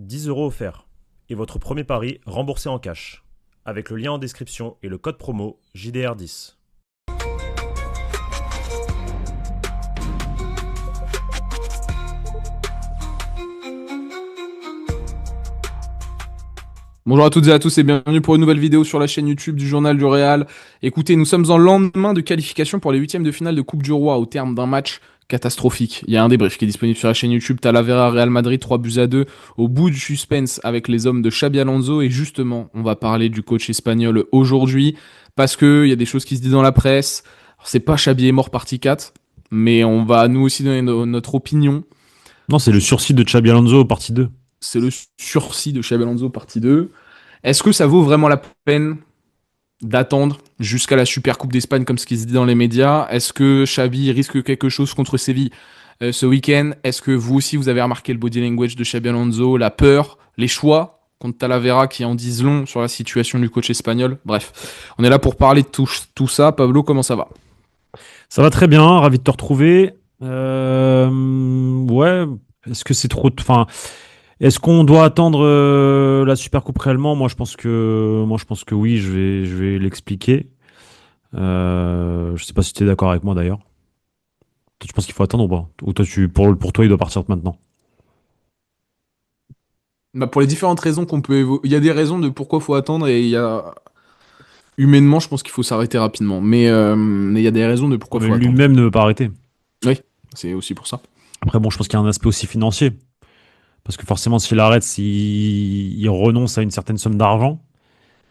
10 € offerts. Et votre premier pari remboursé en cash. Avec le lien en description et le code promo JDR10. Bonjour à toutes et à tous et bienvenue pour une nouvelle vidéo sur la chaîne YouTube du Journal du Real. Écoutez, nous sommes en lendemain de qualification pour les huitièmes de finale de Coupe du Roi au terme d'un match catastrophique. Il y a un débrief qui est disponible sur la chaîne YouTube Talavera Real Madrid 3-2 au bout du suspense avec les hommes de Xabi Alonso et justement, on va parler du coach espagnol aujourd'hui parce que il y a des choses qui se disent dans la presse. Alors, c'est pas Xabi est mort partie 4, mais on va nous aussi donner notre opinion. Non, c'est le sursis de Xabi Alonso partie 2. C'est le sursis de Xabi Alonso partie 2. Est-ce que ça vaut vraiment la peine d'attendre jusqu'à la Super Coupe d'Espagne comme ce qui se dit dans les médias? Est-ce que Xabi risque quelque chose contre Séville ce week-end? Est-ce que vous aussi vous avez remarqué le body language de Xabi Alonso, la peur, les choix contre Talavera qui en disent long sur la situation du coach espagnol? Bref, on est là pour parler de tout ça. Pablo, comment ça va? Ça va très bien, ravi de te retrouver. Ouais, est-ce que c'est trop... Enfin, est-ce qu'on doit attendre la Super Coupe réellement? Moi, je pense que oui, je vais l'expliquer. Je sais pas si tu es d'accord avec moi d'ailleurs. Toi, tu penses qu'il faut attendre ou pas? Ou toi, pour toi, il doit partir maintenant? Bah pour les différentes raisons qu'on peut évoquer, il y a des raisons de pourquoi il faut attendre et il y a humainement, je pense qu'il faut s'arrêter rapidement. Mais il y a des raisons de pourquoi il Mais faut attendre. lui-même ne veut pas arrêter. Oui, c'est aussi pour ça. Après, bon, je pense qu'il y a un aspect aussi financier. Parce que forcément, s'il arrête, il renonce à une certaine somme d'argent.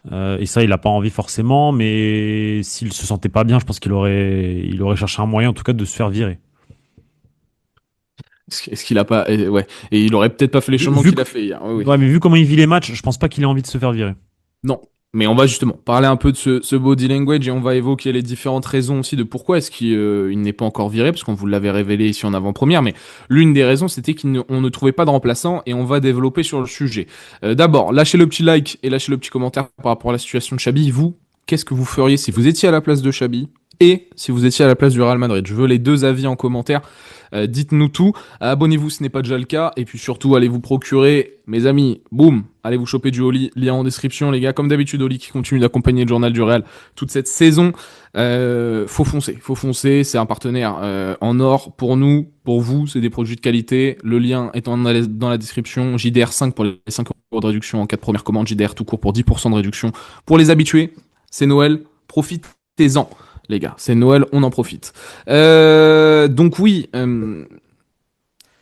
Et ça, il n'a pas envie forcément. Mais s'il se sentait pas bien, je pense il aurait cherché un moyen, en tout cas, de se faire virer. Est-ce qu'il a pas. Ouais. Et il aurait peut-être pas fait les changements qu'il a fait hier. Oui, oui. Ouais, mais vu comment il vit les matchs, je pense pas qu'il ait envie de se faire virer. Non. Mais on va justement parler un peu de ce body language et on va évoquer les différentes raisons aussi de pourquoi est-ce qu'il n'est pas encore viré, parce qu'on vous l'avait révélé ici en avant-première, mais l'une des raisons c'était qu'on ne trouvait pas de remplaçant et on va développer sur le sujet. D'abord, lâchez le petit like et lâchez le petit commentaire par rapport à la situation de Xabi. Vous, qu'est-ce que vous feriez si vous étiez à la place de Xabi et si vous étiez à la place du Real Madrid? Je veux les deux avis en commentaire. Dites-nous tout. Abonnez-vous, ce n'est pas déjà le cas. Et puis surtout, allez vous procurer, mes amis, boum, allez vous choper du Oli. Lien en description, les gars. Comme d'habitude, Oli qui continue d'accompagner le journal du Real toute cette saison. Faut foncer. C'est un partenaire en or pour nous, pour vous. C'est des produits de qualité. Le lien est dans la description. JDR5 pour les 5 € de réduction en cas de première commande. JDR tout court pour 10% de réduction. Pour les habitués, c'est Noël. Profitez-en. Les gars, c'est Noël, on en profite. Donc oui,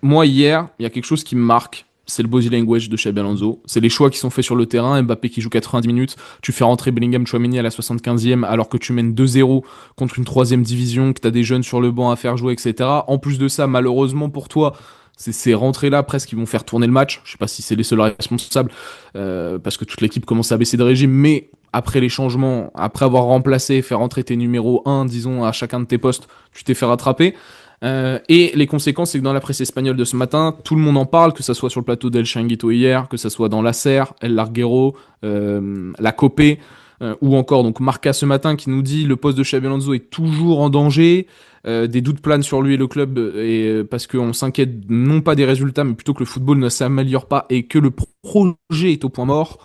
moi hier, il y a quelque chose qui me marque, c'est le body language de Xabi Alonso. C'est les choix qui sont faits sur le terrain. Mbappé qui joue 90 minutes, tu fais rentrer Bellingham Tchouaméni à la 75e alors que tu mènes 2-0 contre une 3e division, que tu as des jeunes sur le banc à faire jouer, etc. En plus de ça, malheureusement pour toi, c'est ces rentrées-là presque qui vont faire tourner le match. Je sais pas si c'est les seuls responsables, parce que toute l'équipe commence à baisser de régime, mais après les changements, après avoir remplacé, faire rentrer tes numéros 1, disons, à chacun de tes postes, tu t'es fait rattraper. Et les conséquences, c'est que dans la presse espagnole de ce matin, tout le monde en parle, que ça soit sur le plateau d'El Chiringuito hier, que ça soit dans la Ser, El Larguero, la Copé, ou encore donc Marca ce matin qui nous dit le poste de Xabi Alonso est toujours en danger. Des doutes planent sur lui et le club parce qu'on s'inquiète non pas des résultats, mais plutôt que le football ne s'améliore pas et que le projet est au point mort.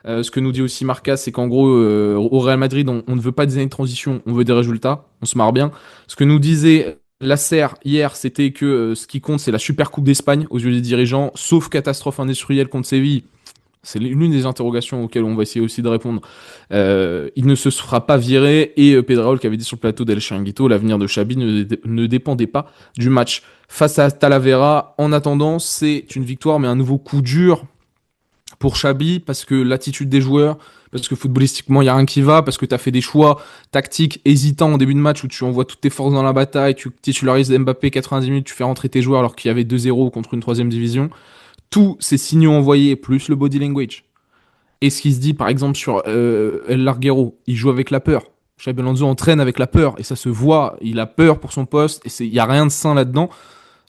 Ce que nous dit aussi Marca, c'est qu'en gros, au Real Madrid, on ne veut pas des années de transition, on veut des résultats, on se marre bien. Ce que nous disait Lasser hier, c'était que ce qui compte, c'est la Super Coupe d'Espagne aux yeux des dirigeants, sauf catastrophe industrielle contre Séville. C'est l'une des interrogations auxquelles on va essayer aussi de répondre. Il ne se fera pas virer et Pedraol qui avait dit sur le plateau d'El Chiringuito, l'avenir de Xabi ne dépendait pas du match face à Talavera. En attendant, c'est une victoire, mais un nouveau coup dur pour Xabi, parce que l'attitude des joueurs, parce que footballistiquement, il n'y a rien qui va, parce que tu as fait des choix tactiques hésitants en début de match où tu envoies toutes tes forces dans la bataille, tu titularises Mbappé 90 minutes, tu fais rentrer tes joueurs alors qu'il y avait 2-0 contre une 3e division. Tous ces signaux envoyés, plus le body language. Et ce qui se dit, par exemple, sur El Larguero, il joue avec la peur. Xabi Alonso entraîne avec la peur, et ça se voit, il a peur pour son poste, et il n'y a rien de sain là-dedans.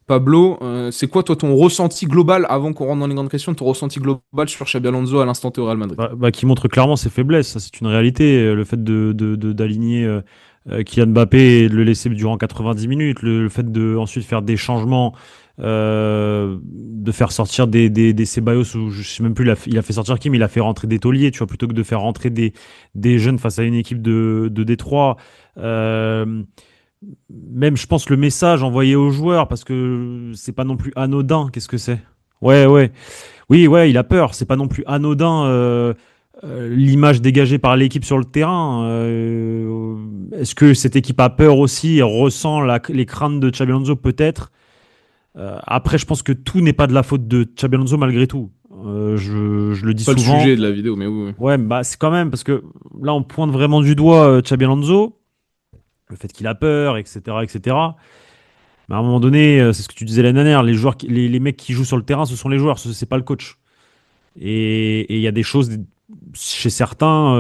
Pablo, c'est quoi toi ton ressenti global, avant qu'on rentre dans les grandes questions, ton ressenti global sur Xabi Alonso à l'instant T au Real Madrid? Qui montre clairement ses faiblesses, ça c'est une réalité. Le fait d'aligner Kylian Mbappé et de le laisser durant 90 minutes, le fait de ensuite faire des changements de faire sortir des Ceballos, ou je sais même plus, il a fait sortir qui, mais il a fait rentrer des tauliers, tu vois, plutôt que de faire rentrer des jeunes face à une équipe de Détroit. Même, je pense, le message envoyé aux joueurs, parce que c'est pas non plus anodin. Qu'est-ce que c'est? Ouais, ouais. Oui, ouais, il a peur. C'est pas non plus anodin l'image dégagée par l'équipe sur le terrain. Est-ce que cette équipe a peur aussi et ressent les craintes de Xabi Alonso? Peut-être. Après, je pense que tout n'est pas de la faute de Xabi Alonso malgré tout. Je le dis Pas le souvent. sujet de la vidéo, mais oui. Ouais, bah c'est quand même parce que là, on pointe vraiment du doigt Xabi Alonso, le fait qu'il a peur, etc., etc. Mais à un moment donné, c'est ce que tu disais l'année dernière, les joueurs, les mecs qui jouent sur le terrain, ce sont les joueurs, c'est pas le coach. Et il y a des choses chez certains,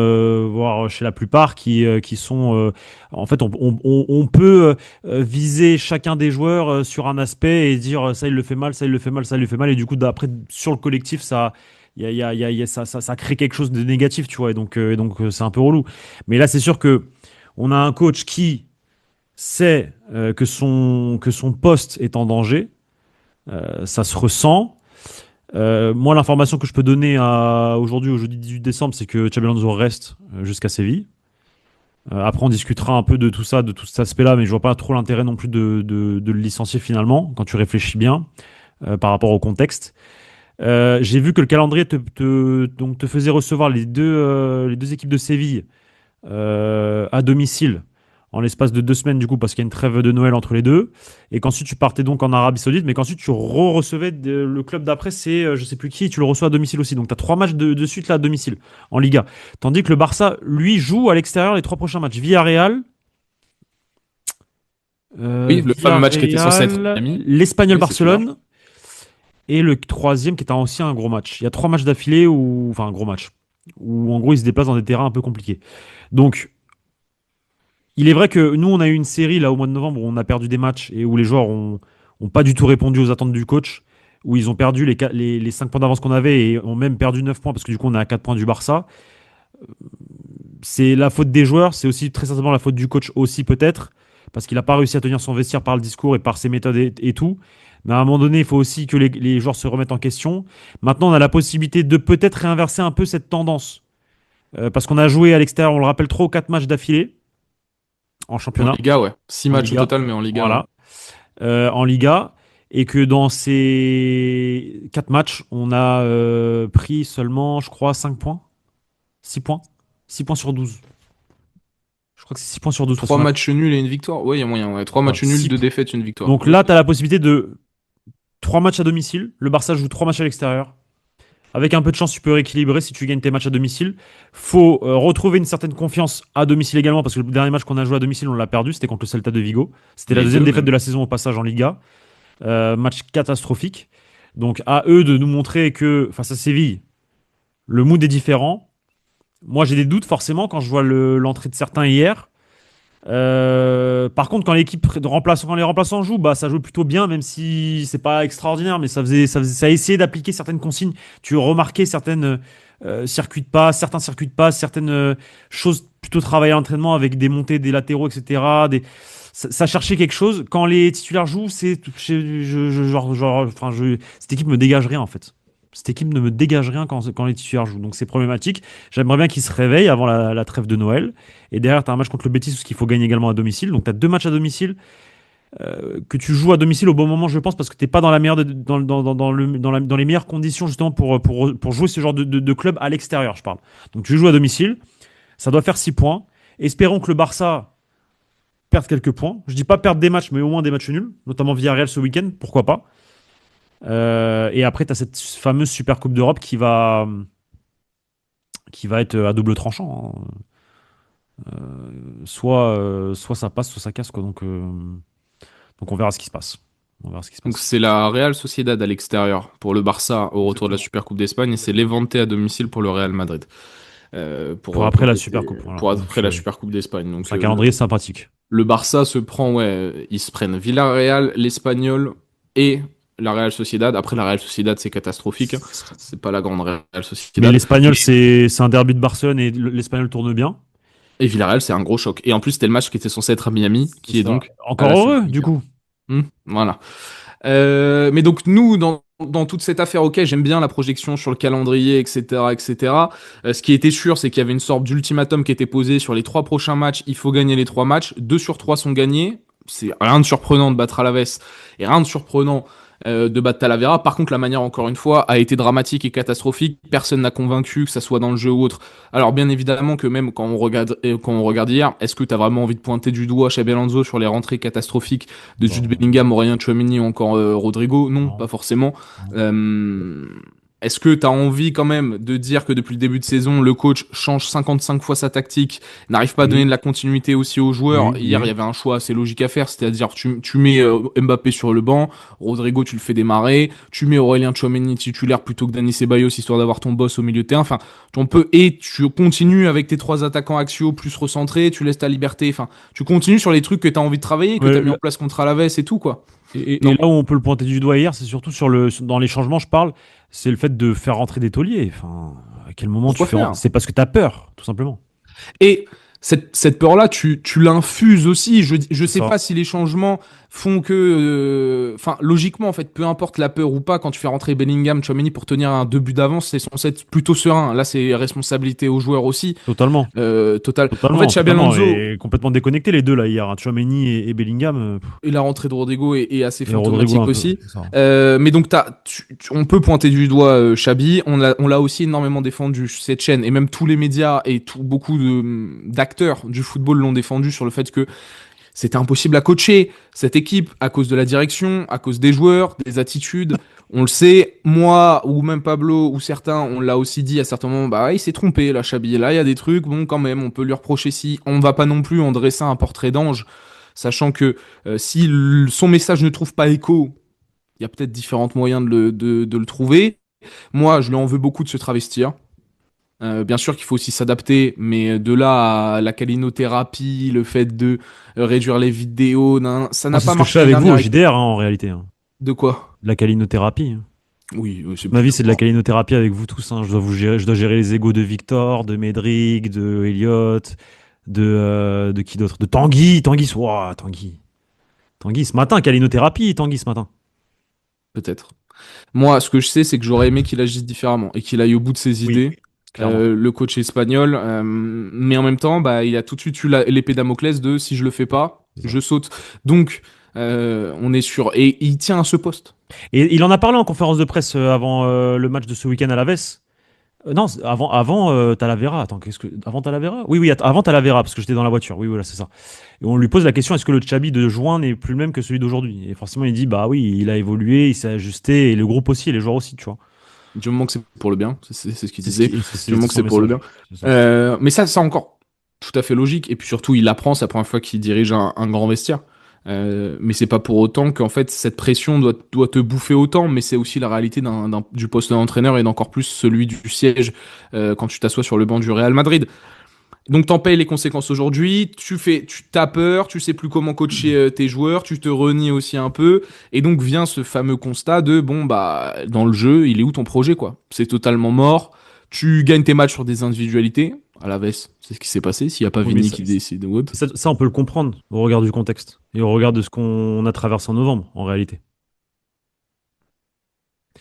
voire chez la plupart, qui sont... en fait, on peut viser chacun des joueurs sur un aspect et dire ça, il le fait mal, ça, il le fait mal, ça, il le fait mal. Et du coup, après, sur le collectif, ça, ça crée quelque chose de négatif, tu vois. Et donc, c'est un peu relou. Mais là, c'est sûr que on a un coach qui sait que son poste est en danger. Ça se ressent. Moi, l'information que je peux donner aujourd'hui, au jeudi 18 décembre, c'est que Xabi Alonso reste jusqu'à Séville. Après, on discutera un peu de tout ça, de tout cet aspect-là, mais je vois pas trop l'intérêt non plus de le licencier finalement, quand tu réfléchis bien par rapport au contexte. J'ai vu que le calendrier donc te faisait recevoir les deux équipes de Séville à domicile en l'espace de 2 semaines, du coup, parce qu'il y a une trêve de Noël entre les deux, et qu'ensuite tu partais donc en Arabie Saoudite, mais qu'ensuite tu recevais le club d'après, c'est je sais plus qui, et tu le reçois à domicile aussi. Donc tu as 3 matchs de suite là à domicile en Liga. Tandis que le Barça, lui, joue à l'extérieur les 3 prochains matchs. Villarreal, Oui, le fameux match qui était censé être Miami. l'Espagnol Oui, c'est plus large. Barcelone, et le troisième qui est aussi un gros match. Il y a 3 matchs d'affilée, enfin un gros match, où en gros ils se déplacent dans des terrains un peu compliqués. Donc il est vrai que nous, on a eu une série là au mois de novembre où on a perdu des matchs et où les joueurs ont pas du tout répondu aux attentes du coach, où ils ont perdu les 5 points d'avance qu'on avait et ont même perdu 9 points parce que du coup on est à 4 points du Barça. C'est la faute des joueurs, c'est aussi très certainement la faute du coach aussi peut-être, parce qu'il n'a pas réussi à tenir son vestiaire par le discours et par ses méthodes et tout. Mais à un moment donné, il faut aussi que les joueurs se remettent en question. Maintenant, on a la possibilité de peut-être réinverser un peu cette tendance. Parce qu'on a joué à l'extérieur, on le rappelle, 3 ou 4 matchs d'affilée en En championnat. Liga, ouais. 6 En matchs au Liga. total, mais en Liga. Voilà. En Liga. Et que dans ces 4 matchs, on a pris seulement, je crois, 5 points. 6 points. 6 points sur 12. Je crois que c'est 6 points sur 12. 3 matchs nuls et une victoire. Oui, il y a moyen. Ouais. 3 matchs nuls, 2 défaites, une victoire. Donc là, tu as la possibilité de 3 matchs à domicile. Le Barça joue 3 matchs à l'extérieur. Avec un peu de chance, tu peux rééquilibrer si tu gagnes tes matchs à domicile. Faut retrouver une certaine confiance à domicile également, parce que le dernier match qu'on a joué à domicile, on l'a perdu. C'était contre le Celta de Vigo. C'était la deuxième défaite de la saison au passage en Liga. Match catastrophique. Donc à eux de nous montrer que face à Séville, le mood est différent. Moi, j'ai des doutes forcément quand je vois l'entrée de certains hier. Par contre, quand quand les remplaçants jouent, bah ça joue plutôt bien, même si c'est pas extraordinaire, mais ça a essayé d'appliquer certaines consignes. Tu remarquais certains circuits de passe, certaines choses plutôt travaillées à l'entraînement avec des montées des latéraux, etc. Ça cherchait quelque chose. Quand les titulaires jouent, cette équipe me dégage rien en fait. Cette équipe ne me dégage rien quand les titulaires jouent. Donc c'est problématique. J'aimerais bien qu'ils se réveillent avant la trêve de Noël. Et derrière, tu as un match contre le Betis qu'il faut gagner également à domicile. Donc tu as 2 matchs à domicile que tu joues à domicile au bon moment, je pense, parce que tu n'es pas dans les meilleures conditions justement pour jouer ce genre de club à l'extérieur, je parle. Donc tu joues à domicile. Ça doit faire 6 points. Espérons que le Barça perde quelques points. Je dis pas perdre des matchs, mais au moins des matchs nuls, notamment Villarreal ce week-end, pourquoi pas. Et après, tu as cette fameuse Super Coupe d'Europe qui va être à double tranchant, hein. Soit ça passe, soit ça casse, quoi. Donc on verra ce qui se passe. Donc c'est la Real Sociedad à l'extérieur pour le Barça au retour de la Super Coupe d'Espagne et c'est Levante à domicile pour le Real Madrid. Pour après la Super Coupe. Voilà. Pour après la Super Coupe d'Espagne. Donc c'est un calendrier sympathique. Le Barça se prend, ils se prennent Villarreal, l'Espagnol et la Real Sociedad. Après, la Real Sociedad, c'est catastrophique. C'est pas la grande Real Sociedad. Mais l'Espagnol, c'est un derby de Barcelone et l'Espagnol tourne bien. Et Villarreal, c'est un gros choc. Et en plus, c'était le match qui était censé être à Miami, qui est donc... Encore heureux, du coup. Voilà. Mais donc nous, dans toute cette affaire, ok, j'aime bien la projection sur le calendrier, etc., etc. Ce qui était sûr, c'est qu'il y avait une sorte d'ultimatum qui était posé sur les 3 prochains matchs. Il faut gagner les 3 matchs. 2 sur 3 sont gagnés. C'est rien de surprenant de battre Alaves et rien de surprenant de battre Talavera. Par contre, la manière, encore une fois, a été dramatique et catastrophique. Personne n'a convaincu, que ça soit dans le jeu ou autre. Alors, bien évidemment que même quand on regarde hier, est-ce que tu as vraiment envie de pointer du doigt Xabi Alonso sur les rentrées catastrophiques de Jude Bon, Bellingham, Aurélien Tchouameni ou encore Rodrigo? Non, non, pas forcément. non. Euh, Est-ce que tu as envie quand même de dire que depuis le début de saison, le coach change 55 fois sa tactique, n'arrive pas à donner Oui, de la continuité aussi aux joueurs? oui, Hier, il y oui. avait un choix assez logique à faire, c'est-à-dire tu mets Mbappé sur le banc, Rodrigo tu le fais démarrer, tu mets Aurélien Tchouameni titulaire plutôt que Dani Ceballos histoire d'avoir ton boss au milieu de terrain. Enfin, et tu continues avec tes 3 attaquants axiaux plus recentrés, tu laisses ta liberté. Enfin, tu continues sur les trucs que tu as envie de travailler, que tu as mis en Ouais, place contre Alaves et tout quoi. et Non, là où on peut le pointer du doigt hier, c'est surtout dans les changements, je parle, c'est le fait de faire rentrer des tauliers. Enfin, à quel moment tu pourquoi fais faire? C'est parce que tu as peur, tout simplement. Et cette peur-là, tu l'infuses aussi. Je C'est sais ça. pas si les changements font que... Enfin, logiquement, en fait, peu importe la peur ou pas, quand tu fais rentrer Bellingham, Tchouaméni pour tenir un 2 buts d'avance, c'est censé être plutôt serein. Là, c'est responsabilité aux joueurs aussi. Totalement. Total. En fait, Totalement, Xabi totalement. Alonso, Et complètement déconnecté les deux là hier, hein. Tchouaméni et Bellingham. et la rentrée de Rodrigo est assez Et Rodrigo fantomatique un peu. aussi. C'est ça. Mais donc, on peut pointer du doigt Xabi. On l'a aussi énormément défendu, cette chaîne, et même tous les médias et beaucoup d'acteurs du football l'ont défendu sur le fait que c'était impossible à coacher cette équipe à cause de la direction, à cause des joueurs, des attitudes. On le sait, moi ou même Pablo ou certains, on l'a aussi dit à certains moments, bah ouais, il s'est trompé là, Xabi. Là, il y a des trucs, bon, quand même, on peut lui reprocher si on va pas non plus en dresser un portrait d'ange, sachant que si son message ne trouve pas écho, il y a peut-être différents moyens de le trouver. Moi, je lui en veux beaucoup de se travestir. Bien sûr qu'il faut aussi s'adapter, mais de là à la calinothérapie, le fait de réduire les vidéos, ça Moi, n'a c'est pas ce que je fais marché l'année avec vous dernière au avec... JDR, hein, en réalité, hein. De quoi? De la calinothérapie, hein. Oui, c'est Toute ma vie, c'est de la plutôt... calinothérapie avec vous tous, hein. Je dois gérer les égos de Victor, de Médric, de Elliot, de qui d'autre? De Tanguy. Tanguy, ouah, Tanguy. Tanguy, ce matin, calinothérapie, Tanguy, ce matin. Peut-être. Moi, ce que je sais, c'est que j'aurais aimé qu'il agisse différemment et qu'il aille au bout de ses Oui, idées. clairement. Le coach espagnol, mais en même temps, bah, il a tout de suite eu l'épée Damoclès de si je le fais pas, C'est ça. je saute. Donc, on est sûr. Et il tient à ce poste. Et il en a parlé en conférence de presse avant le match de ce week-end à la Vesse. Non, avant Talavera. Attends, avant Talavera? Oui, oui, avant Talavera, parce que j'étais dans la voiture. Oui, voilà, c'est ça. Et on lui pose la question, est-ce que le Xabi de juin n'est plus le même que celui d'aujourd'hui? Et forcément, il dit, bah oui, il a évolué, il s'est ajusté, et le groupe aussi, et les joueurs aussi, tu vois. Du moment que c'est pour le bien, c'est ce qu'il C'est disait. Du moment c'est que son c'est pour le bien. message. C'est ça. Mais ça, c'est encore tout à fait logique. Et puis surtout, il apprend, c'est la première fois qu'il dirige un grand vestiaire. Mais c'est pas pour autant qu'en fait cette pression doit te bouffer autant, mais c'est aussi la réalité du poste d'entraîneur et d'encore plus celui du siège quand tu t'assois sur le banc du Real Madrid. Donc t'en payes les conséquences aujourd'hui, tu t'as peur, tu sais plus comment coacher tes joueurs, tu te renies aussi un peu, et donc vient ce fameux constat de bon bah dans le jeu, il est où ton projet quoi? C'est totalement mort. Tu gagnes tes matchs sur des individualités. À la veste, c'est ce qui s'est passé. S'il n'y a pas Oui, mais Vini qui décide ou autre. ça, on peut le comprendre au regard du contexte et au regard de ce qu'on a traversé en novembre, en réalité.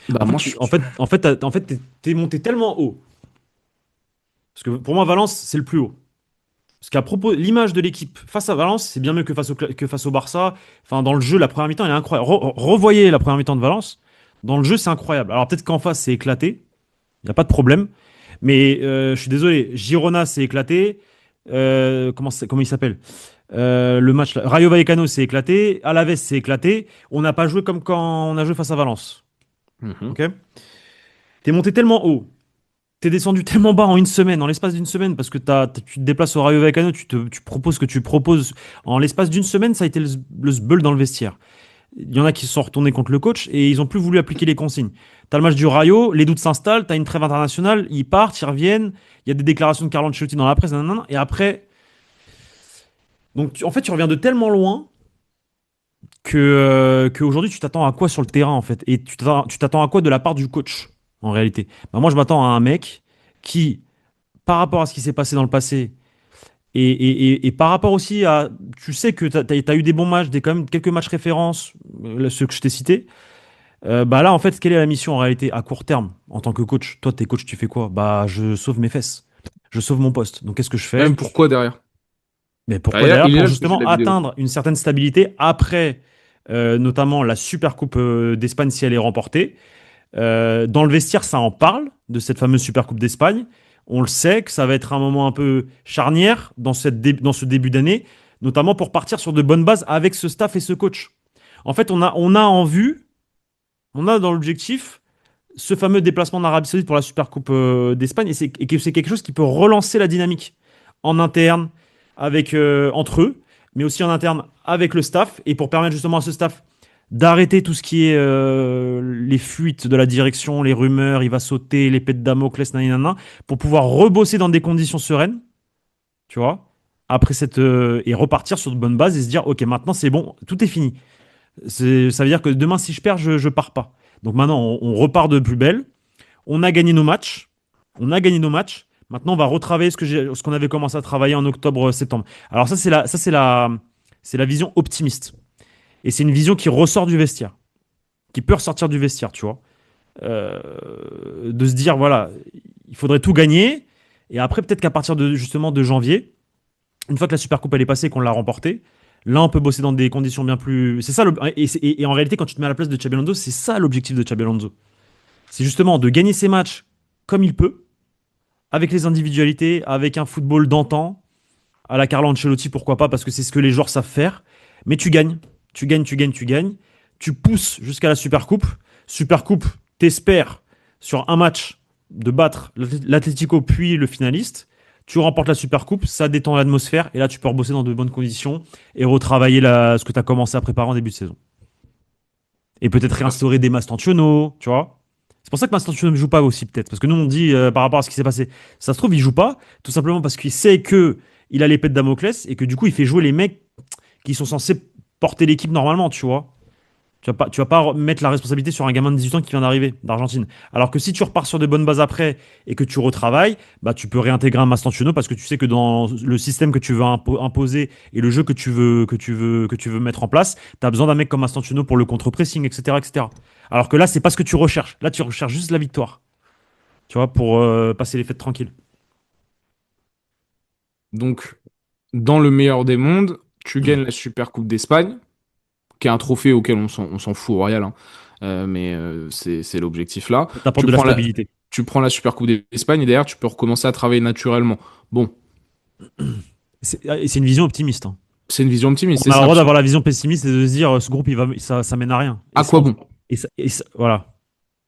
Bah En fait, moi, t'es monté tellement haut. Parce que pour moi, Valence, c'est le plus haut. Parce qu'à propos, l'image de l'équipe face à Valence, c'est bien mieux que face au Barça. Enfin, dans le jeu, la première mi-temps, elle est incroyable. Revoyez la première mi-temps de Valence. Dans le jeu, c'est incroyable. Alors peut-être qu'en face, c'est éclaté. Il n'y a pas de problème. Mais je suis désolé, Girona s'est éclaté. Comment il s'appelle? Le match, là, Rayo Vallecano s'est éclaté. Alaves s'est éclaté. On n'a pas joué comme quand on a joué face à Valence. Mhm. Ok? T'es monté tellement haut. T'es descendu tellement bas en une semaine, en l'espace d'une semaine, parce que tu te déplaces au Rayo Vallecano, tu proposes ce que tu proposes. En l'espace d'une semaine, ça a été le sbeul dans le vestiaire. Il y en a qui se sont retournés contre le coach et ils ont plus voulu appliquer les consignes. T'as le match du Rayo, les doutes s'installent, t'as une trêve internationale, ils partent, ils reviennent, il y a des déclarations de Carlo Ancelotti dans la presse, nanana, et après... Donc en fait, tu reviens de tellement loin qu'aujourd'hui, tu t'attends à quoi sur le terrain, en fait? Et tu t'attends à quoi de la part du coach, en réalité? Bah, moi, je m'attends à un mec qui, par rapport à ce qui s'est passé dans le passé, Et par rapport aussi à, tu sais que tu as eu des bons matchs, quand même quelques matchs références, ceux que je t'ai cités. Bah là, en fait, quelle est la mission en réalité à court terme en tant que coach? Toi, t'es coach, tu fais quoi? Bah, je sauve mes fesses. Je sauve mon poste. Donc, qu'est-ce que je Même fais? pourquoi derrière? Mais Bah, pourquoi derrière? il est Pour là le sujet justement de la vidéo. atteindre une certaine stabilité après, notamment la Super Coupe d'Espagne si elle est remportée. Dans le vestiaire, ça en parle de cette fameuse Super Coupe d'Espagne. On le sait que ça va être un moment un peu charnière dans ce début d'année, notamment pour partir sur de bonnes bases avec ce staff et ce coach. En fait, on a en vue, on a dans l'objectif ce fameux déplacement en Arabie Saoudite pour la Super Coupe d'Espagne et que c'est quelque chose qui peut relancer la dynamique en interne entre eux, mais aussi en interne avec le staff et pour permettre justement à ce staff d'arrêter tout ce qui est les fuites de la direction, les rumeurs, il va sauter, l'épée de Damoclès, nanana, pour pouvoir rebosser dans des conditions sereines, tu vois, et repartir sur de bonnes bases et se dire, ok, maintenant c'est bon, tout est fini. Ça veut dire que demain, si je perds, je pars pas. Donc maintenant, on repart de plus belle. On a gagné nos matchs. On a gagné nos matchs. Maintenant, on va retravailler ce qu'on avait commencé à travailler en octobre-septembre. Alors ça, c'est la vision optimiste. Et c'est une vision qui ressort du vestiaire, qui peut ressortir du vestiaire, tu vois. De se dire, voilà, il faudrait tout gagner. Et après, peut-être qu'à partir justement de janvier, une fois que la Super Coupe elle est passée et qu'on l'a remportée, là on peut bosser dans des conditions bien plus. C'est ça et en réalité, quand tu te mets à la place de Xabi Alonso, c'est ça l'objectif de Xabi Alonso. C'est justement de gagner ses matchs comme il peut, avec les individualités, avec un football d'antan, à la Carlo Ancelotti, pourquoi pas, parce que c'est ce que les joueurs savent faire. Mais tu gagnes, tu gagnes, tu gagnes, tu gagnes. Tu pousses jusqu'à la Super Coupe. Super Coupe, t'espères sur un match de battre l'Atlético puis le finaliste. Tu remportes la Super Coupe, ça détend l'atmosphère et là tu peux rebosser dans de bonnes conditions et retravailler ce que tu as commencé à préparer en début de saison. Et peut-être réinstaurer des Mastantuono, tu vois. C'est pour ça que Mastantuono ne joue pas aussi peut-être. Parce que nous on dit par rapport à ce qui s'est passé, ça se trouve il joue pas, tout simplement parce qu'il sait que il a l'épée de Damoclès et que du coup il fait jouer les mecs qui sont censés porter l'équipe normalement, tu vois. Tu vas pas mettre la responsabilité sur un gamin de 18 ans qui vient d'arriver d'Argentine. Alors que si tu repars sur de bonnes bases après et que tu retravailles, bah tu peux réintégrer un Mastantuono parce que tu sais que dans le système que tu veux imposer et le jeu que tu veux mettre en place, tu as besoin d'un mec comme Mastantuono pour le contre-pressing, etc., etc. Alors que là, c'est pas ce que tu recherches. Là, tu recherches juste la victoire. Tu vois, pour passer les fêtes tranquilles. Donc, dans le meilleur des mondes, tu gagnes la Super Coupe d'Espagne, qui est un trophée auquel on s'en fout au Royal, hein. Mais c'est l'objectif là. Ça t'apporte Tu de la prends la, stabilité. tu prends la Super Coupe d'Espagne et derrière, tu peux recommencer à travailler naturellement. Bon, Et c'est une vision optimiste, hein. c'est une vision optimiste, On c'est a le ça. droit d'avoir la vision pessimiste et de se dire ce groupe, ça mène à rien. À quoi bon? Voilà.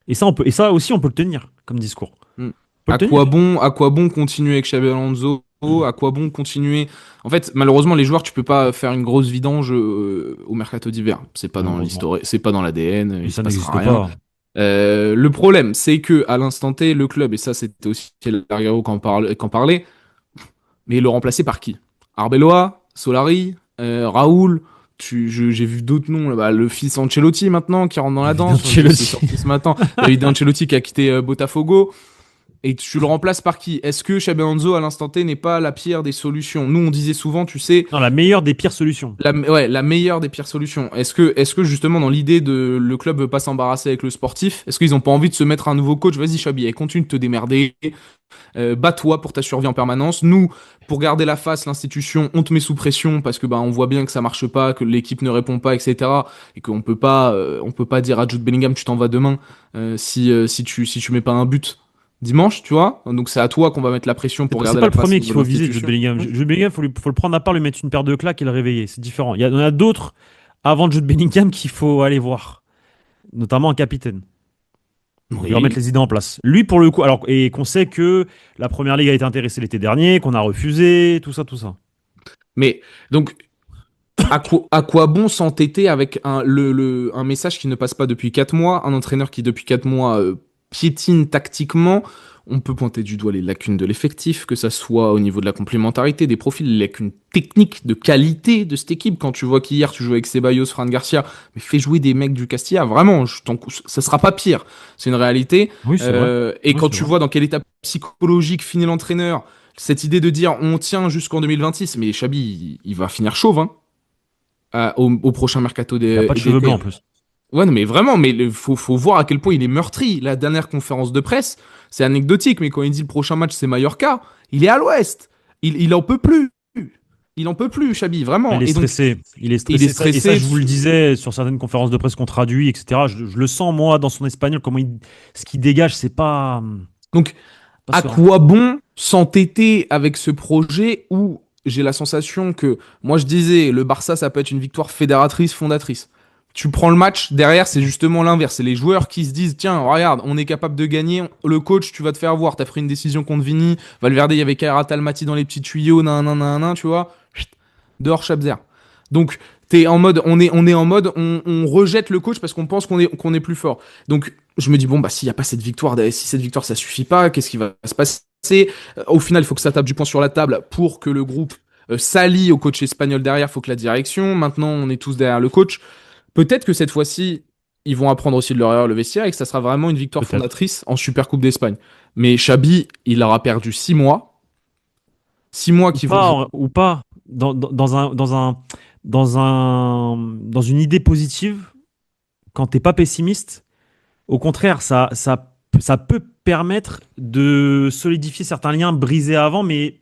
Et ça aussi, on peut le tenir comme discours. Hmm. On peut le tenir. À quoi bon continuer avec Xabi Alonso? À quoi bon continuer? En fait, malheureusement, les joueurs, tu peux pas faire une grosse vidange au mercato d'hiver. C'est pas dans Malheureusement. l'histoire, c'est pas dans l'ADN, Et il se ça passera n'existe rien. pas. Le problème, c'est que à l'instant T, le club, et ça c'était aussi Largaro qu'en parlait, mais le remplacer par qui? Arbeloa, Solari, Raoul, j'ai vu d'autres noms, là, bah, le fils Ancelotti maintenant qui rentre dans la danse, c'est Ancelotti. sorti ce matin. David Ancelotti qui a quitté Botafogo. Et tu le remplaces par qui? Est-ce que Xabi Alonso à l'instant T n'est pas la pire des solutions? Nous on disait souvent, tu sais, Non, la meilleure des pires solutions. la meilleure des pires solutions. Est-ce que justement dans l'idée de le club veut pas s'embarrasser avec le sportif, est-ce qu'ils ont pas envie de se mettre un nouveau coach? Vas-y Xabi, allez, continue de te démerder, bats-toi pour ta survie en permanence. Nous, pour garder la face, l'institution, on te met sous pression parce que bah on voit bien que ça marche pas, que l'équipe ne répond pas, etc. Et qu'on peut pas dire à Jude Bellingham tu t'en vas demain si tu mets pas un but dimanche, tu vois. Donc c'est à toi qu'on va mettre la pression pour C'est garder pas la le face premier de qu'il faut viser, Jude l'institution. Bellingham. Jude Bellingham, faut le prendre à part, lui mettre une paire de claques et le réveiller. C'est différent. Il y en a d'autres avant Jude Bellingham qu'il faut aller voir. Notamment un capitaine. Pour lui remettre Oui. les idées en place. Lui, pour le coup, alors, et qu'on sait que la première ligue a été intéressée l'été dernier, qu'on a refusé, tout ça, tout ça. Mais donc à quoi bon s'entêter avec un message qui ne passe pas depuis 4 mois, un entraîneur qui depuis 4 mois piétine tactiquement? On peut pointer du doigt les lacunes de l'effectif, que ça soit au niveau de la complémentarité, des profils, les lacunes techniques, de qualité de cette équipe. Quand tu vois qu'hier tu joues avec Ceballos, Fran Garcia, mais fais jouer des mecs du Castilla, vraiment, ça sera pas pire. C'est une réalité. Oui, c'est vrai. Et Oui, quand c'est tu vrai. vois dans quel état psychologique finit l'entraîneur, cette idée de dire on tient jusqu'en 2026, mais Xabi, il va finir chauve, hein, au prochain mercato Il n'y a pas de cheveux blancs en plus. Ouais, non, mais vraiment, mais faut voir à quel point il est meurtri. La dernière conférence de presse, c'est anecdotique, mais quand il dit le prochain match c'est Mallorca, il est à l'ouest. Il en peut plus. Il en peut plus, Xabi, vraiment. Il est Et donc, stressé. Il est il est stressé. Et ça, je vous le disais sur certaines conférences de presse qu'on traduit, etc. Je le sens, moi, dans son espagnol, ce qu'il dégage, c'est pas. donc, Pas à serein. quoi bon s'entêter avec ce projet où j'ai la sensation que, moi je disais, le Barça, ça peut être une victoire fédératrice, fondatrice. Tu prends le match, derrière, c'est justement l'inverse. C'est les joueurs qui se disent, tiens, regarde, on est capable de gagner. Le coach, tu vas te faire voir. T'as pris une décision contre Vini. Valverde, il y avait Kairat Almaty dans les petits tuyaux, tu vois. Chut, dehors, Chabzer. Donc, t'es en mode, on est en mode, on rejette le coach parce qu'on pense qu'on est plus fort. Donc, je me dis, bon, bah, s'il n'y a pas cette victoire, si cette victoire, ça suffit pas, qu'est-ce qui va se passer? Au final, il faut que ça tape du poing sur la table pour que le groupe s'allie au coach espagnol derrière. Il faut que la direction. Maintenant, on est tous derrière le coach. Peut-être que cette fois-ci, ils vont apprendre aussi de leur erreur le vestiaire et que ça sera vraiment une victoire Peut-être. fondatrice en Supercoupe d'Espagne. Mais Xabi, il aura perdu 6 mois. 6 mois qui vont... Ou pas dans une idée positive, quand t'es pas pessimiste, au contraire, ça peut permettre de solidifier certains liens brisés avant, mais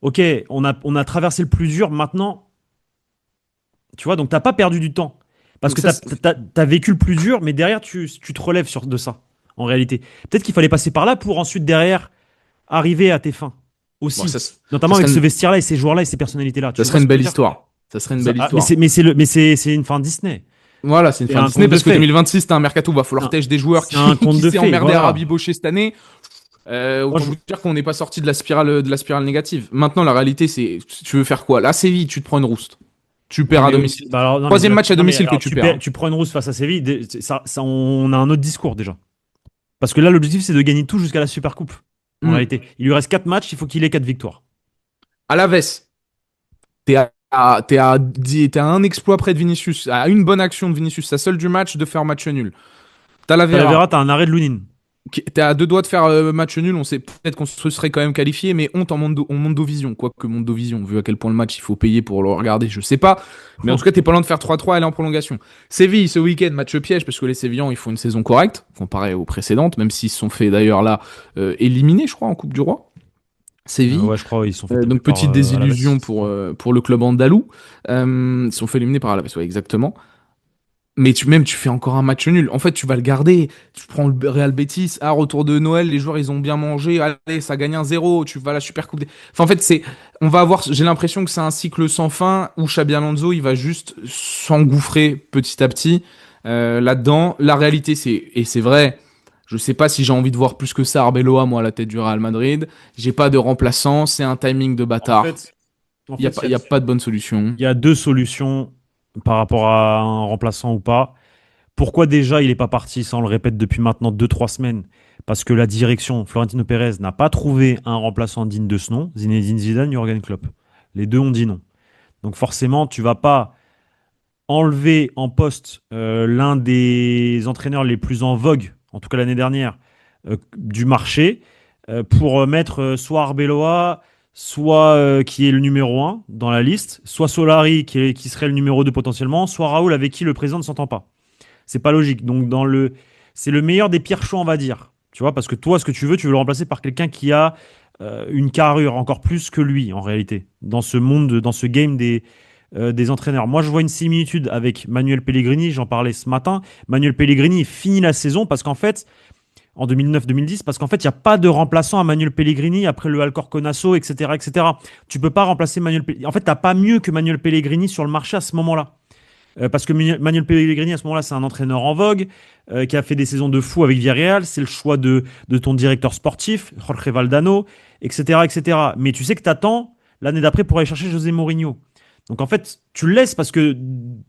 ok, on a traversé le plus dur, maintenant, tu vois, donc t'as pas perdu du temps. Parce Donc que ça, t'as vécu le plus dur, mais derrière, tu te relèves de ça, en réalité. Peut-être qu'il fallait passer par là pour ensuite, derrière, arriver à tes fins. bon, Aussi. ça Notamment serait avec ce une, vestiaire-là et ces joueurs-là et ces personnalités-là. ça Tu serait vois une ce que je belle veux dire? histoire. Ça serait une belle histoire. Mais c'est une fin Disney. Voilà, c'est une C'est fin un Disney conte de parce que fées. 2026, t'as un mercato où il va falloir C'est un- têcher des joueurs c'est un qui conte de s'est fées, emmerdé à voilà. rabibocher cette année. Moi, Autant vous dire qu'on n'est pas sorti de la spirale négative. Maintenant, la réalité, c'est tu veux faire quoi? Là, Séville, tu te prends une rouste. Tu perds à domicile. Bah alors, non, Troisième mais- match à non, mais domicile que alors, tu perds. tu prends une rousse face à Séville, on a un autre discours déjà. Parce que là, l'objectif, c'est de gagner tout jusqu'à la Supercoupe. En Hmm. réalité, il lui reste 4 matchs, il faut qu'il ait 4 victoires. À la veste, t'es à un exploit près de Vinicius, à une bonne action de Vinicius, sa seule du match de faire match nul. T'as la Vera, T'as un arrêt de Lounine. t'es à deux doigts de faire match nul, on sait peut-être qu'on se serait quand même qualifié, mais honte en Mondovision. Quoique Mondovision, vu à quel point le match il faut payer pour le regarder, je sais pas. Mais en tout cas, t'es pas loin de faire 3-3 et aller en prolongation. Séville, ce week-end, match piège, parce que les Sévillans, ils font une saison correcte, comparé aux précédentes, même s'ils se sont fait d'ailleurs là éliminer, je crois, en Coupe du Roi. Séville. Ouais, je crois, ils sont fait Donc taper petite par, désillusion Alaves. pour le club andalou. Ils se sont fait éliminer par Alaves, ouais, exactement. Mais tu fais encore un match nul. En fait, tu vas le garder. Tu prends le Real Betis. Ah, retour de Noël, les joueurs, ils ont bien mangé. Allez, ça gagne 1-0. Tu vas à la Super Coupe. Enfin, en fait, j'ai l'impression que c'est un cycle sans fin où Xabi Alonso, il va juste s'engouffrer petit à petit là-dedans. La réalité, et c'est vrai, je sais pas si j'ai envie de voir plus que ça Arbeloa, moi, à la tête du Real Madrid. J'ai pas de remplaçant. C'est un timing de bâtard. En Il fait, n'y a pas de bonne solution. il y a deux solutions par rapport à un remplaçant ou pas. Pourquoi déjà il n'est pas parti? Ça, on le répète depuis maintenant 2-3 semaines. Parce que la direction, Florentino Pérez, n'a pas trouvé un remplaçant digne de ce nom. Zinedine Zidane, Jürgen Klopp. Les deux ont dit non. Donc forcément, tu vas pas enlever en poste l'un des entraîneurs les plus en vogue, en tout cas l'année dernière, du marché, pour mettre soit Arbeloa, soit qui est le numéro 1 dans la liste, soit Solari qui serait le numéro 2 potentiellement, soit Raoul avec qui le président ne s'entend pas. C'est pas logique. Donc c'est le meilleur des pires choix, on va dire. Tu vois, parce que toi, ce que tu veux le remplacer par quelqu'un qui a une carrure encore plus que lui, en réalité, dans ce monde, dans ce game des entraîneurs. Moi, je vois une similitude avec Manuel Pellegrini, j'en parlais ce matin. Manuel Pellegrini finit la saison parce qu'en fait, en 2009-2010, parce qu'en fait, il n'y a pas de remplaçant à Manuel Pellegrini après le Alcorconasso, etc., etc. Tu peux pas remplacer Manuel Pellegrini. En fait, tu n'as pas mieux que Manuel Pellegrini sur le marché à ce moment-là. Parce que Manuel Pellegrini, à ce moment-là, c'est un entraîneur en vogue, qui a fait des saisons de fou avec Villarreal. C'est le choix de ton directeur sportif, Jorge Valdano, etc., etc. Mais tu sais que tu attends l'année d'après pour aller chercher José Mourinho. Donc en fait, tu le laisses parce que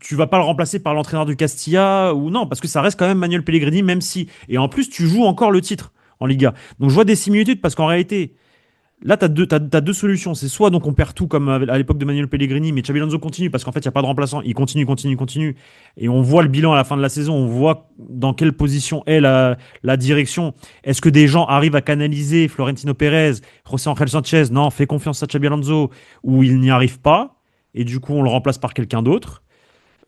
tu vas pas le remplacer par l'entraîneur du Castilla ou non, parce que ça reste quand même Manuel Pellegrini, même si. Et en plus, tu joues encore le titre en Liga. Donc je vois des similitudes parce qu'en réalité, là, t'as deux solutions. C'est soit donc on perd tout comme à l'époque de Manuel Pellegrini, mais Xabi Alonso continue parce qu'en fait, il n'y a pas de remplaçant. Il continue. Et on voit le bilan à la fin de la saison. On voit dans quelle position est la direction. Est-ce que des gens arrivent à canaliser Florentino Pérez, José Ángel Sánchez? Non, fais confiance à Xabi Alonso. Ou il n'y arrive pas. Et du coup, on le remplace par quelqu'un d'autre.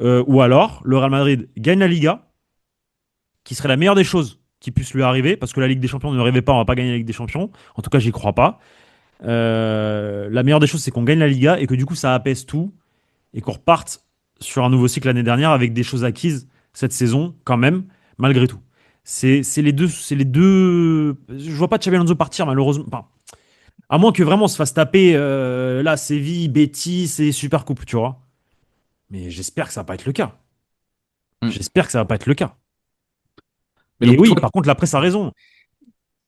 Ou alors, le Real Madrid gagne la Liga, qui serait la meilleure des choses qui puisse lui arriver, parce que la Ligue des Champions ne rêvait pas, on va pas gagner la Ligue des Champions. En tout cas, j'y crois pas. La meilleure des choses, c'est qu'on gagne la Liga et que du coup, ça apaise tout et qu'on reparte sur un nouveau cycle l'année dernière avec des choses acquises cette saison, quand même, malgré tout. C'est les deux, c'est les deux. Je vois pas Xabi Alonso partir, malheureusement. Enfin, à moins que vraiment on se fasse taper là, Séville, Betis et Super Coupe, tu vois. Mais j'espère que ça va pas être le cas. Mm. J'espère que ça va pas être le cas. Mais Et donc, oui, toi, par contre, la presse a raison.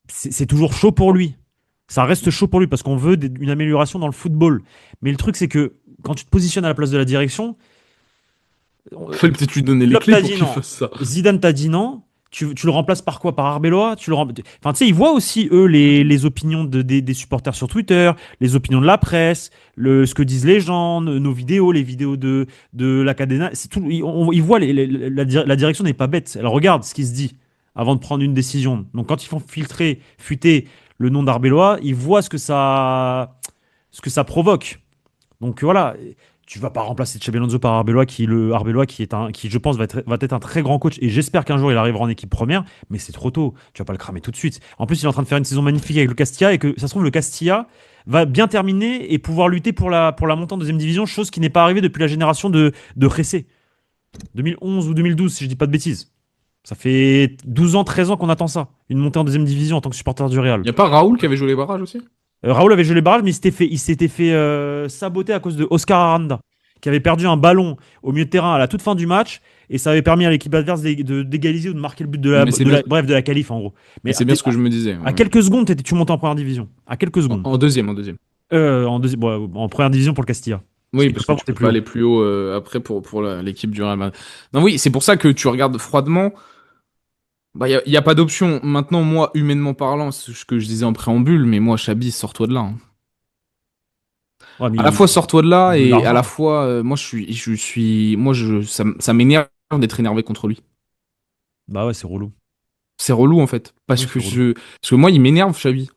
C'est toujours chaud pour lui. Ça reste chaud pour lui parce qu'on veut une amélioration dans le football. Mais le truc, c'est que quand tu te positionnes à la place de la direction, fallait peut-être lui donner les Klopp clés t'a pour dit qu'il non. fasse ça. Zidane t'a dit non. Tu le remplaces par quoi? Par Arbeloa? Enfin, tu sais, ils voient aussi, eux, les opinions des supporters sur Twitter, les opinions de la presse, ce que disent les gens, nos vidéos, les vidéos de la Cadena. C'est tout, ils voient, la direction n'est pas bête. Elle regarde ce qui se dit avant de prendre une décision. Donc, quand ils font fuiter le nom d'Arbeloa, ils voient ce que ça provoque. Donc voilà, tu vas pas remplacer Xabi Alonso par Arbeloa qui je pense va être un très grand coach et j'espère qu'un jour il arrivera en équipe première, mais c'est trop tôt, tu vas pas le cramer tout de suite. En plus, il est en train de faire une saison magnifique avec le Castilla et que ça se trouve le Castilla va bien terminer et pouvoir lutter pour la montée en deuxième division, chose qui n'est pas arrivée depuis la génération de Jessé. 2011 ou 2012 si je dis pas de bêtises. Ça fait 12 ans, 13 ans qu'on attend ça, une montée en deuxième division en tant que supporter du Real. Y a pas Raoul qui avait joué les barrages aussi? Raoul avait joué les barrages, mais il s'était fait saboter à cause de Oscar Aranda, qui avait perdu un ballon au milieu de terrain à la toute fin du match, et ça avait permis à l'équipe adverse d'égaliser ou de marquer le but Mais c'est bien. bref, de la qualif en gros. Mais c'est bien ce que je me disais. À quelques secondes, tu montais en première division. À quelques secondes. En deuxième, en deuxième. En première division pour le Castilla. Oui, Parce parce qu'il que peut tu pas monter peux plus pas haut. aller plus haut après pour l'équipe du Real Madrid. Non, oui, c'est pour ça que tu regardes froidement. Bah, y a pas d'option. Maintenant, moi, humainement parlant, c'est ce que je disais en préambule, mais moi, Chabi, sors-toi de là, hein. Ouais, mais À la fois, sors-toi de là il veut de et à la l'argent. fois, ça m'énerve d'être énervé contre lui. Bah ouais, c'est relou. C'est relou, en fait. Ouais, c'est relou. Parce que moi, il m'énerve, Chabi.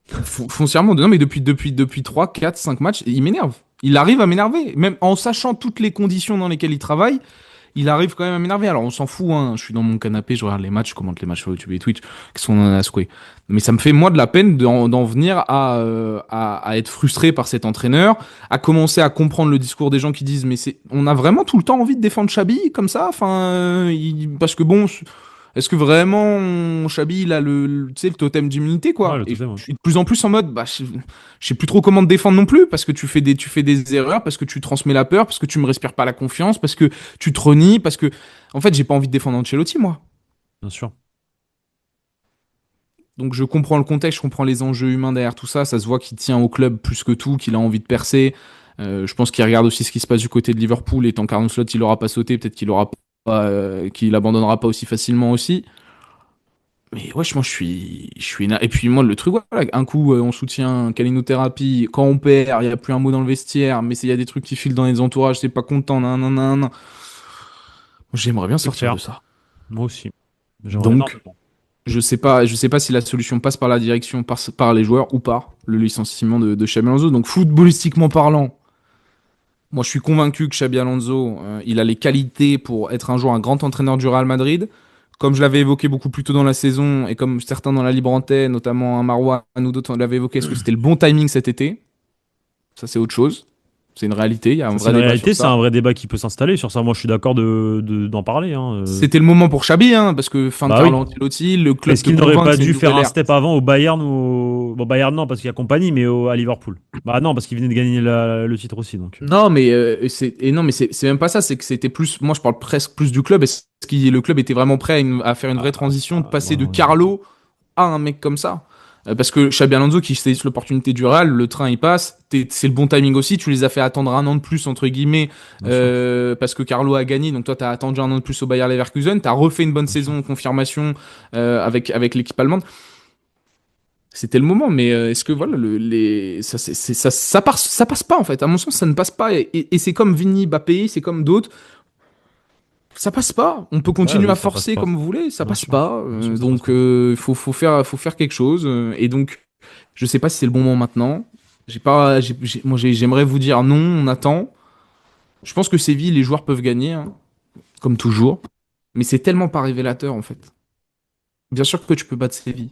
Foncièrement, non, mais depuis 3, 4, 5 matchs, il m'énerve. Il arrive à m'énerver. Même en sachant toutes les conditions dans lesquelles il travaille, il arrive quand même à m'énerver. Alors, on s'en fout, hein. Je suis dans mon canapé, je regarde les matchs, je commente les matchs sur YouTube et Twitch, qui sont en secoué. Mais ça me fait, moi, de la peine d'en venir à être frustré par cet entraîneur, à commencer à comprendre le discours des gens qui disent, mais on a vraiment tout le temps envie de défendre Chabi comme ça? Enfin, parce que bon, est-ce que vraiment Chabi il a tu sais, le totem d'immunité Ouais, quoi? le Et je totem, ouais. suis de plus en plus en mode bah je sais plus trop comment te défendre non plus parce que tu fais des erreurs, parce que tu transmets la peur, parce que tu me respires pas la confiance, parce que tu te renies, parce que en fait j'ai pas envie de défendre Ancelotti moi. Bien sûr. Donc je comprends le contexte, je comprends les enjeux humains derrière tout ça. Ça se voit qu'il tient au club plus que tout, qu'il a envie de percer. Je pense qu'il regarde aussi ce qui se passe du côté de Liverpool. Et tant qu'Arne Slot il aura pas sauté, peut-être qu'il abandonnera pas aussi facilement aussi. Mais wesh, moi je suis énervé. Et puis moi le truc, voilà, un coup on soutient calinothérapie, quand on perd, il n'y a plus un mot dans le vestiaire, mais il y a des trucs qui filent dans les entourages, c'est pas content, nan, nan, nan, nan. J'aimerais bien C'est sortir clair. de ça. Moi aussi. J'aimerais Donc énormément. je sais pas si la solution passe par la direction, par les joueurs ou par le licenciement de Xabi Alonso. Donc footballistiquement parlant, moi je suis convaincu que Xabi Alonso, il a les qualités pour être un jour un grand entraîneur du Real Madrid. Comme je l'avais évoqué beaucoup plus tôt dans la saison, et comme certains dans la libre antenne, notamment un Marouane ou d'autres l'avaient évoqué, est-ce que c'était le bon timing cet été? Ça, c'est autre chose. C'est une réalité, il y a un Ça, c'est vrai une débat réalité, sur c'est ça. un vrai débat qui peut s'installer sur ça. Moi, je suis d'accord d'en parler, hein. C'était le moment pour Xabi, hein, parce que fin de Bah oui. Carlo Ancelotti, le club Est-ce te qu'il n'aurait convainc pas que c'est dû une faire nouvelle un ère. step avant au Bayern ou bon Bayern non parce qu'il y a compagnie mais à Liverpool. Bah non parce qu'il venait de gagner le titre aussi donc. Non, mais c'est même pas ça. C'est que c'était plus. Moi, je parle presque plus du club. Est-ce que le club était vraiment prêt à faire une vraie transition, de passer de Ouais. Carlo à un mec comme ça? Parce que Xabi Alonso qui saisit l'opportunité du Real, le train il passe. C'est le bon timing aussi. Tu les as fait attendre un an de plus entre guillemets Bien sûr. parce que Carlo a gagné. Donc toi, t'as attendu un an de plus au Bayer Leverkusen. T'as refait une bonne Bien sûr. saison, confirmation avec l'équipe allemande. c'était le moment. Mais est-ce que voilà, ça passe pas en fait. À mon sens, ça ne passe pas. Et c'est comme Vini, Mbappé, c'est comme d'autres. Ça passe pas. On peut Ouais, continuer oui, à ça passe forcer pas. comme vous voulez, ça Bien passe sûr. pas. Bien sûr, ça passe Donc pas. faut faire quelque chose. Et donc je sais pas si c'est le bon moment maintenant. J'ai pas, moi j'aimerais vous dire non, on attend. Je pense que Séville, les joueurs peuvent gagner, hein, comme toujours. Mais c'est tellement pas révélateur en fait. Bien sûr que tu peux battre Séville.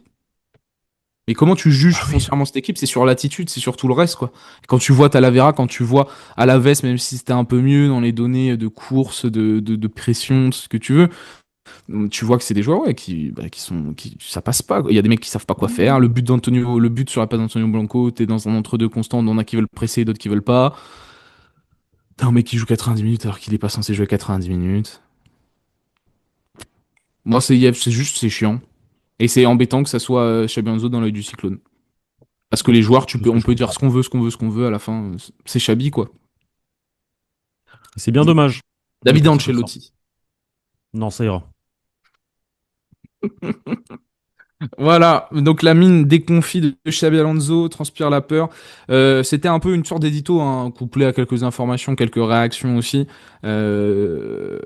Mais comment tu juges Ah oui. foncièrement cette équipe? C'est sur l'attitude, c'est sur tout le reste, quoi. Quand tu vois Talavera, quand tu vois Alaves, même si c'était un peu mieux dans les données de course, de pression, ce que tu veux, tu vois que c'est des joueurs ouais, ça passe pas. Il y a des mecs qui savent pas quoi faire. Le but sur la passe d'Antonio Blanco, t'es dans un entre-deux constant, on en a qui veulent presser, d'autres qui veulent pas. T'as un mec qui joue 90 minutes alors qu'il est pas censé jouer 90 minutes. Moi, c'est chiant. Et c'est embêtant que ça soit Xabi Alonso dans l'œil du cyclone. Parce que les joueurs, C'est ce que on je peut dire comprends. ce qu'on veut, à la fin, c'est Xabi, quoi. C'est bien dommage. Mais David écoute, c'est comme ça. Ancelotti. Non, ça ira. Voilà, donc la mine déconfit de Xabi Alonso transpire la peur. C'était un peu une sorte d'édito, hein, couplé à quelques informations, quelques réactions aussi. Euh,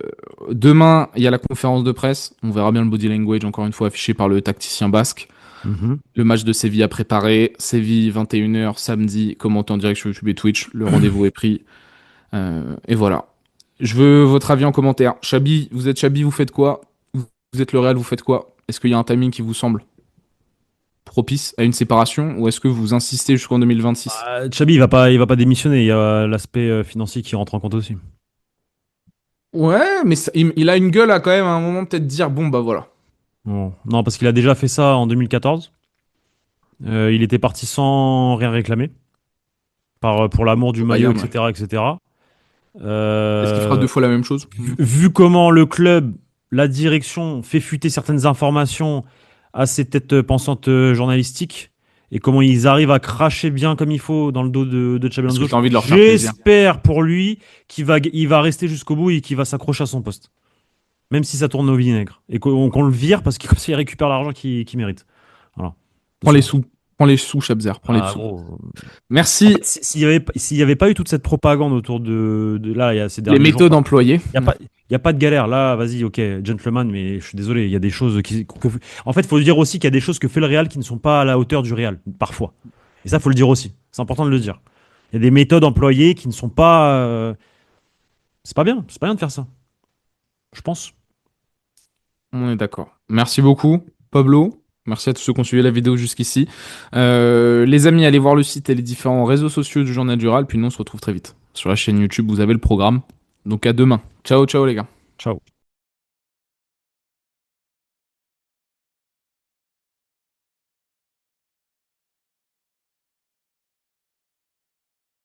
Demain, il y a la conférence de presse. On verra bien le body language, encore une fois, affiché par le tacticien basque. Mhm. Le match de Séville à préparer. Séville, 21h, samedi, commenté en direct sur YouTube et Twitch. Le rendez-vous est pris. Et voilà. Je veux votre avis en commentaire. Xabi, vous êtes Xabi, vous faites quoi? Vous êtes le Real, vous faites quoi? Est-ce qu'il y a un timing qui vous semble propice à une séparation ou est-ce que vous insistez jusqu'en 2026? Xabi, il va pas démissionner. Il y a l'aspect financier qui rentre en compte aussi. Ouais, mais il a une gueule à quand même à un moment peut-être dire bon bah voilà. Bon. Non, parce qu'il a déjà fait ça en 2014. Il était parti sans rien réclamer, pour l'amour du Au maillot, Bayern, ouais. etc., etc. Est-ce qu'il fera deux fois la même chose? Vu comment le club, la direction fait fuiter certaines informations à ces têtes pensantes journalistiques et comment ils arrivent à cracher bien comme il faut dans le dos de Xabi Parce que Alonso, tu as envie de leur faire plaisir. j'espère pour lui il va rester jusqu'au bout et qu'il va s'accrocher à son poste. Même si ça tourne au vinaigre. Et qu'on le vire parce qu'il comme ça, il récupère l'argent qu'il mérite. Voilà. Tout Prends les ça. sous. Prends les sous, Chabzer. Prends les Ah, sous. gros. En Merci. fait, s'il y avait pas eu toute cette propagande autour là, il y a ces Les derniers jours, méthodes employées. il y a pas de galère. Là, vas-y, ok, gentleman, mais je suis désolé, il y a des choses en fait, il faut dire aussi qu'il y a des choses que fait le Real qui ne sont pas à la hauteur du Real, parfois. Et ça, faut le dire aussi. C'est important de le dire. Il y a des méthodes employées qui ne sont pas. C'est pas bien. C'est pas bien de faire ça. Je pense. On est d'accord. Merci beaucoup, Pablo. Merci à tous ceux qui ont suivi la vidéo jusqu'ici. Les amis, allez voir le site et les différents réseaux sociaux du Journal du Râle. Puis nous, on se retrouve très vite. Sur la chaîne YouTube, vous avez le programme. Donc à demain. Ciao, ciao les gars. Ciao.